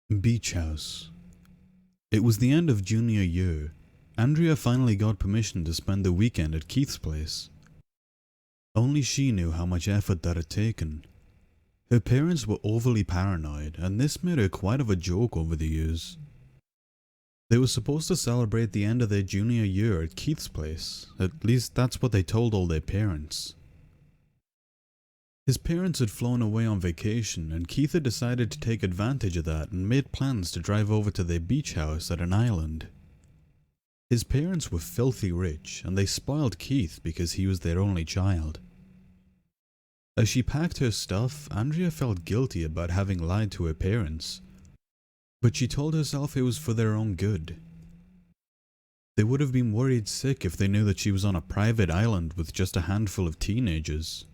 Beach House. It was the end of junior year. Andrea finally got permission to spend the weekend at Keith's place. Only she knew how much effort that had taken. Her parents were overly paranoid, and this made her quite of a joke over the years. They were supposed to celebrate the end of their junior year at Keith's place. At least that's what they told all their parents. His parents had flown away on vacation, and Keith had decided to take advantage of that and made plans to drive over to their beach house at an island. His parents were filthy rich, and they spoiled Keith because he was their only child. As she packed her stuff, Andrea felt guilty about having lied to her parents, but she told herself it was for their own good. They would have been worried sick if they knew that she was on a private island with just a handful of teenagers.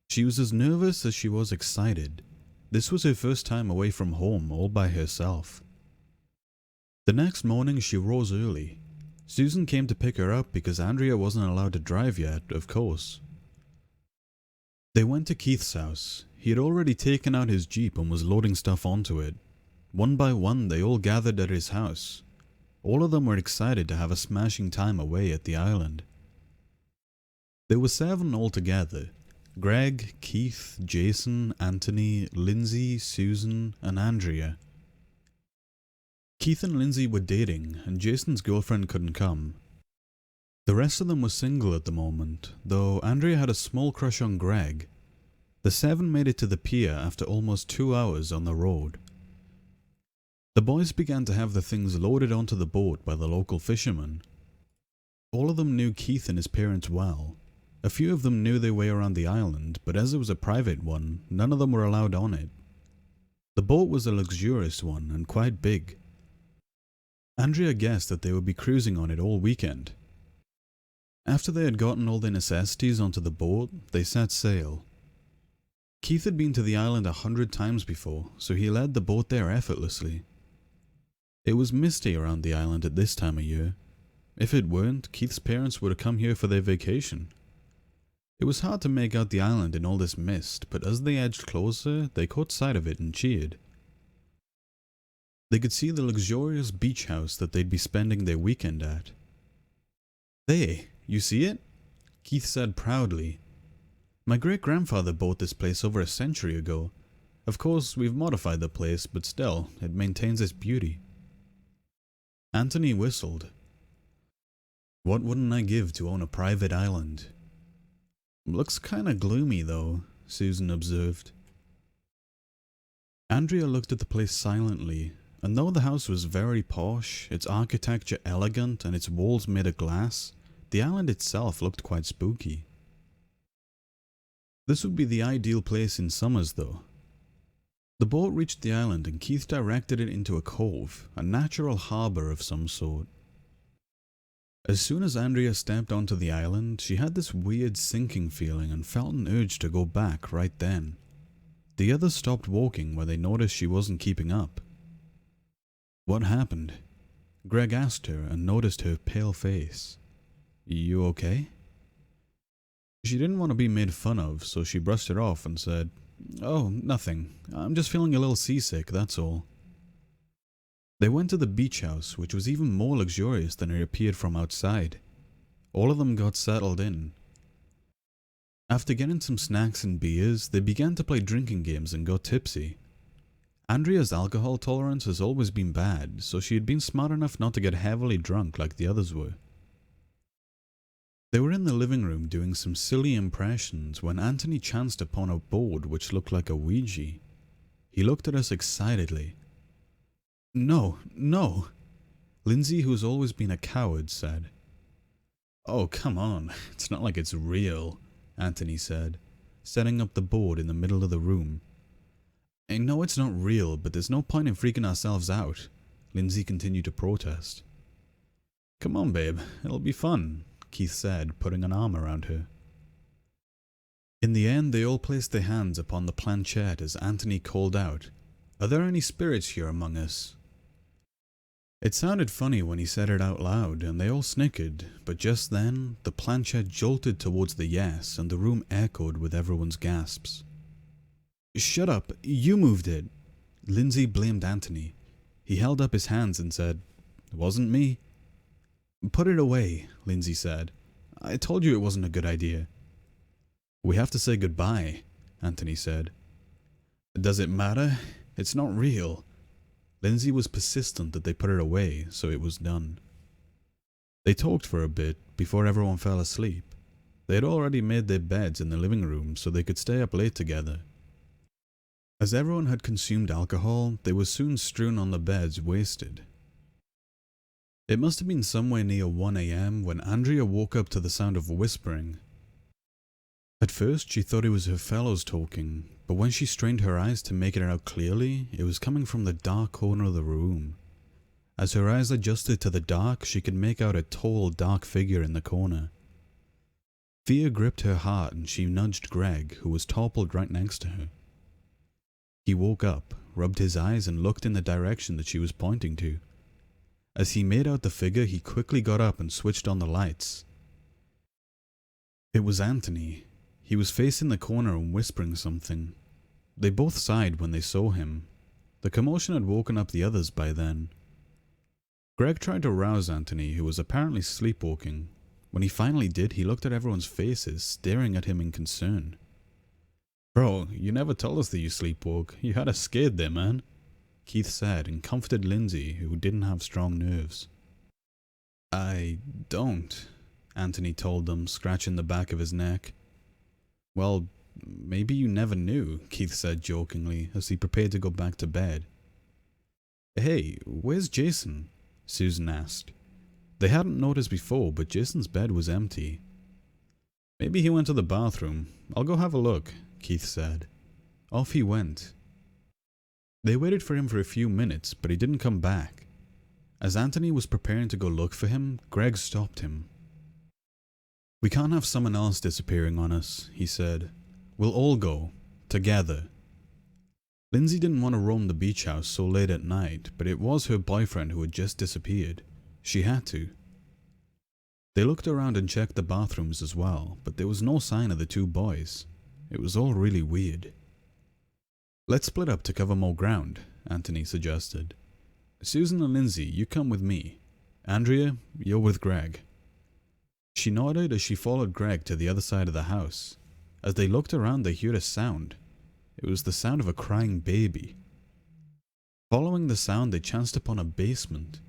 She was as nervous as she was excited. This was her first time away from home all by herself. The next morning she rose early. Susan came to pick her up because Andrea wasn't allowed to drive yet, of course. They went to Keith's house. He had already taken out his Jeep and was loading stuff onto it. One by one they all gathered at his house. All of them were excited to have a smashing time away at the island. There were 7 altogether. Greg, Keith, Jason, Anthony, Lindsay, Susan, and Andrea. Keith and Lindsay were dating, and Jason's girlfriend couldn't come. The rest of them were single at the moment, though Andrea had a small crush on Greg. The 7 made it to the pier after almost 2 hours on the road. The boys began to have the things loaded onto the boat by the local fishermen. All of them knew Keith and his parents well. A few of them knew their way around the island, but as it was a private one, none of them were allowed on it. The boat was a luxurious one and quite big. Andrea guessed that they would be cruising on it all weekend. After they had gotten all their necessities onto the boat, they set sail. Keith had been to the island 100 times before, so he led the boat there effortlessly. It was misty around the island at this time of year. If it weren't, Keith's parents would have come here for their vacation. It was hard to make out the island in all this mist, but as they edged closer, they caught sight of it and cheered. They could see the luxurious beach house that they'd be spending their weekend at. "There, you see it?" Keith said proudly. "My great-grandfather bought this place over a century ago. Of course, we've modified the place, but still, it maintains its beauty." Anthony whistled. "What wouldn't I give to own a private island?" "Looks kinda gloomy, though," Susan observed. Andrea looked at the place silently, and though the house was very posh, its architecture elegant, and its walls made of glass, the island itself looked quite spooky. This would be the ideal place in summers, though. The boat reached the island and Keith directed it into a cove, a natural harbour of some sort. As soon as Andrea stepped onto the island, she had this weird sinking feeling and felt an urge to go back right then. The others stopped walking when they noticed she wasn't keeping up. "What happened?" Greg asked her and noticed her pale face. "You okay?" She didn't want to be made fun of, so she brushed it off and said, "Oh, nothing. I'm just feeling a little seasick, that's all." They went to the beach house, which was even more luxurious than it appeared from outside. All of them got settled in. After getting some snacks and beers, they began to play drinking games and got tipsy. Andrea's alcohol tolerance has always been bad, so she had been smart enough not to get heavily drunk like the others were. They were in the living room doing some silly impressions when Anthony chanced upon a board which looked like a Ouija. He looked at us excitedly. "No, no," Lindsay, who's always been a coward, said. "Oh, come on, it's not like it's real," Anthony said, setting up the board in the middle of the room. "I know it's not real, but there's no point in freaking ourselves out," Lindsay continued to protest. "Come on, babe, it'll be fun," Keith said, putting an arm around her. In the end, they all placed their hands upon the planchette as Anthony called out, "Are there any spirits here among us?" It sounded funny when he said it out loud, and they all snickered, but just then, the planchette jolted towards the yes, and the room echoed with everyone's gasps. "Shut up, you moved it!" Lindsay blamed Anthony. He held up his hands and said, "It wasn't me." "Put it away," Lindsay said. "I told you it wasn't a good idea." "We have to say goodbye," Anthony said. "Does it matter? It's not real." Lindsay was persistent that they put it away, so it was done. They talked for a bit before everyone fell asleep. They had already made their beds in the living room so they could stay up late together. As everyone had consumed alcohol, they were soon strewn on the beds, wasted. It must have been somewhere near 1 a.m. when Andrea woke up to the sound of whispering. At first she thought it was her fellows talking, but when she strained her eyes to make it out clearly, it was coming from the dark corner of the room. As her eyes adjusted to the dark, she could make out a tall, dark figure in the corner. Fear gripped her heart and she nudged Greg, who was toppled right next to her. He woke up, rubbed his eyes and looked in the direction that she was pointing to. As he made out the figure, he quickly got up and switched on the lights. It was Anthony. He was facing the corner and whispering something. They both sighed when they saw him. The commotion had woken up the others by then. Greg tried to rouse Anthony, who was apparently sleepwalking. When he finally did, he looked at everyone's faces, staring at him in concern. "Bro, you never told us that you sleepwalk. You had us scared there, man," Keith said and comforted Lindsay, who didn't have strong nerves. "I don't," Anthony told them, scratching the back of his neck. "Well, maybe you never knew," Keith said jokingly as he prepared to go back to bed. "Hey, where's Jason?" Susan asked. They hadn't noticed before, but Jason's bed was empty. "Maybe he went to the bathroom. I'll go have a look," Keith said. Off he went. They waited for him for a few minutes, but he didn't come back. As Anthony was preparing to go look for him, Greg stopped him. "We can't have someone else disappearing on us," he said. "We'll all go. Together." Lindsay didn't want to roam the beach house so late at night, but it was her boyfriend who had just disappeared. She had to. They looked around and checked the bathrooms as well, but there was no sign of the two boys. It was all really weird. "Let's split up to cover more ground," Anthony suggested. "Susan and Lindsay, you come with me. Andrea, you're with Greg." She nodded as she followed Greg to the other side of the house. As they looked around, they heard a sound. It was the sound of a crying baby. Following the sound, they chanced upon a basement.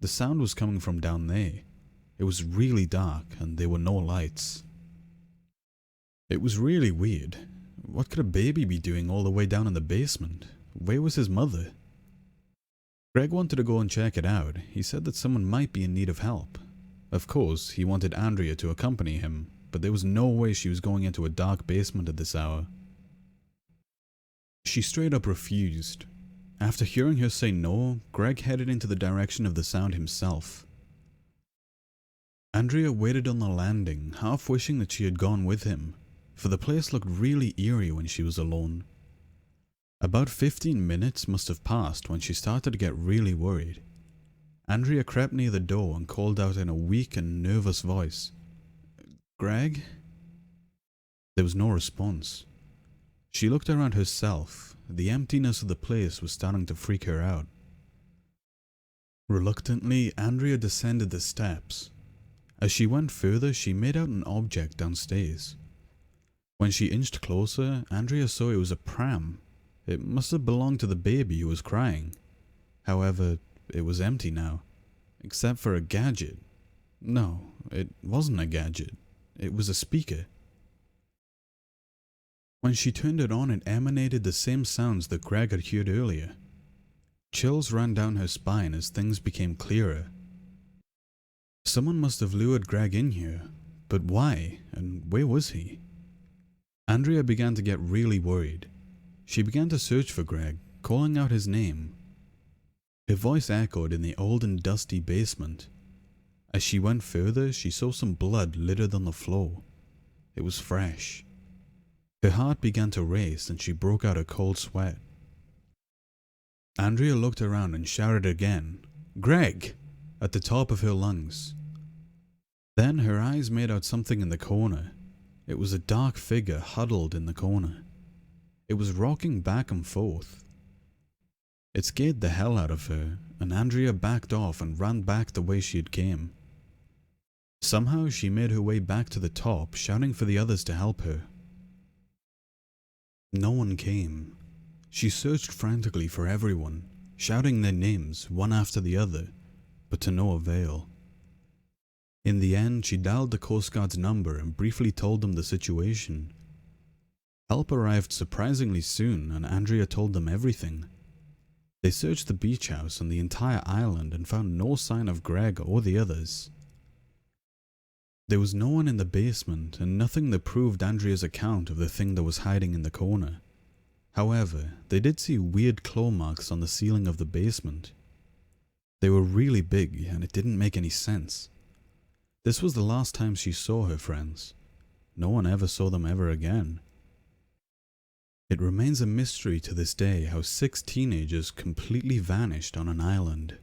The sound was coming from down there. It was really dark, and there were no lights. It was really weird. What could a baby be doing all the way down in the basement? Where was his mother? Greg wanted to go and check it out. He said that someone might be in need of help. Of course, he wanted Andrea to accompany him, but there was no way she was going into a dark basement at this hour. She straight up refused. After hearing her say no, Greg headed into the direction of the sound himself. Andrea waited on the landing, half wishing that she had gone with him, for the place looked really eerie when she was alone. About 15 minutes must have passed when she started to get really worried. Andrea crept near the door and called out in a weak and nervous voice, "Greg?" There was no response. She looked around herself. The emptiness of the place was starting to freak her out. Reluctantly, Andrea descended the steps. As she went further, she made out an object downstairs. When she inched closer, Andrea saw it was a pram. It must have belonged to the baby who was crying. However, it was empty now, except for a gadget. No, it wasn't a gadget. It was a speaker. When she turned it on, it emanated the same sounds that Greg had heard earlier. Chills ran down her spine as things became clearer. Someone must have lured Greg in here, but why, and where was he? Andrea began to get really worried. She began to search for Greg, calling out his name. Her voice echoed in the old and dusty basement. As she went further, she saw some blood littered on the floor. It was fresh. Her heart began to race and she broke out a cold sweat. Andrea looked around and shouted again, "Greg!" at the top of her lungs. Then her eyes made out something in the corner. It was a dark figure huddled in the corner. It was rocking back and forth. It scared the hell out of her, and Andrea backed off and ran back the way she had came. Somehow she made her way back to the top, shouting for the others to help her. No one came. She searched frantically for everyone, shouting their names one after the other, but to no avail. In the end, she dialed the Coast Guard's number and briefly told them the situation. Help arrived surprisingly soon, and Andrea told them everything. They searched the beach house and the entire island and found no sign of Greg or the others. There was no one in the basement and nothing that proved Andrea's account of the thing that was hiding in the corner. However, they did see weird claw marks on the ceiling of the basement. They were really big and it didn't make any sense. This was the last time she saw her friends. No one ever saw them ever again. It remains a mystery to this day how 6 teenagers completely vanished on an island.